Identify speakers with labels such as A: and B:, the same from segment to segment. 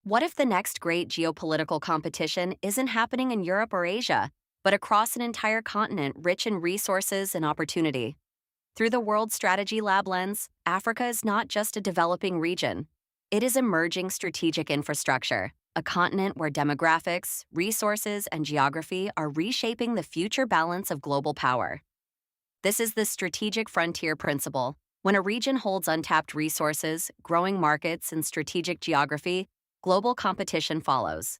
A: What if the next great geopolitical competition isn't happening in Europe or Asia, but across an entire continent rich in resources and opportunity? Through the World Strategy Lab lens, Africa is not just a developing region. It is emerging strategic infrastructure, a continent where demographics, resources, and geography are reshaping the future balance of global power. This is the strategic frontier principle. When a region holds untapped resources, growing markets, and strategic geography, global competition follows.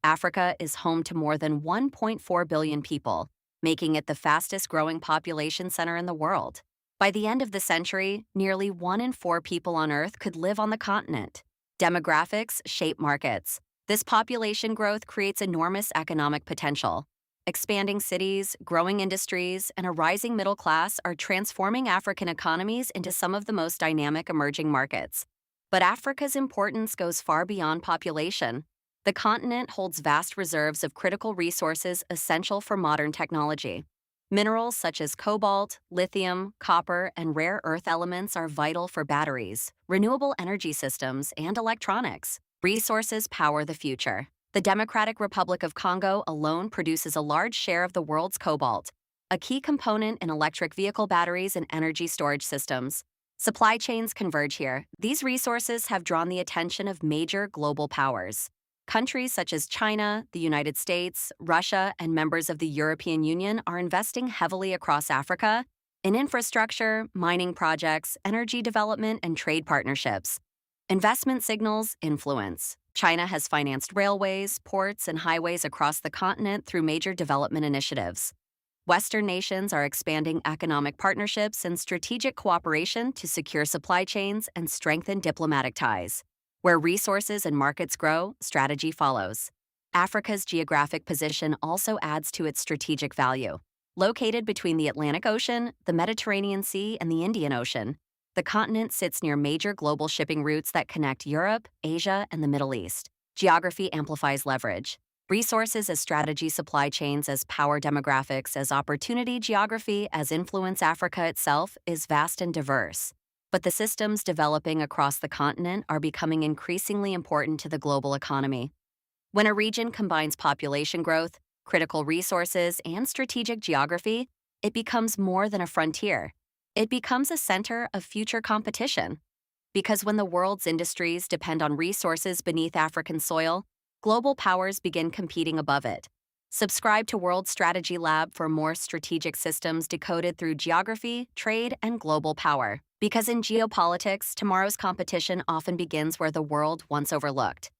A: Africa is home to more than 1.4 billion people, making it the fastest growing population center in the world. By the end of the century, nearly 1 in 4 people on Earth could live on the continent. Demographics shape markets. This population growth creates enormous economic potential. Expanding cities, growing industries, and a rising middle class are transforming African economies into some of the most dynamic emerging markets. But Africa's importance goes far beyond population. The continent holds vast reserves of critical resources essential for modern technology. Minerals such as cobalt, lithium, copper, and rare earth elements are vital for batteries, renewable energy systems, and electronics. Resources power the future. The Democratic Republic of Congo alone produces a large share of the world's cobalt, a key component in electric vehicle batteries and energy storage systems. Supply chains converge here. These resources have drawn the attention of major global powers. Countries such as China, the United States, Russia, and members of the European Union are investing heavily across Africa in infrastructure, mining projects, energy development, and trade partnerships. Investment signals influence. China has financed railways, ports, and highways across the continent through major development initiatives. Western nations are expanding economic partnerships and strategic cooperation to secure supply chains and strengthen diplomatic ties. Where resources and markets grow, strategy follows. Africa's geographic position also adds to its strategic value. Located between the Atlantic Ocean, the Mediterranean Sea, and the Indian Ocean, the continent sits near major global shipping routes that connect Europe, Asia, and the Middle East. Geography amplifies leverage. Resources as strategy, supply chains as power, demographics as opportunity, geography as influence. Africa itself is vast and diverse. But the systems developing across the continent are becoming increasingly important to the global economy. When a region combines population growth, critical resources, and strategic geography, it becomes more than a frontier. It becomes a center of future competition. Because when the world's industries depend on resources beneath African soil, global powers begin competing above it. Subscribe to World Strategy Lab for more strategic systems decoded through geography, trade, and global power. Because in geopolitics, tomorrow's competition often begins where the world once overlooked.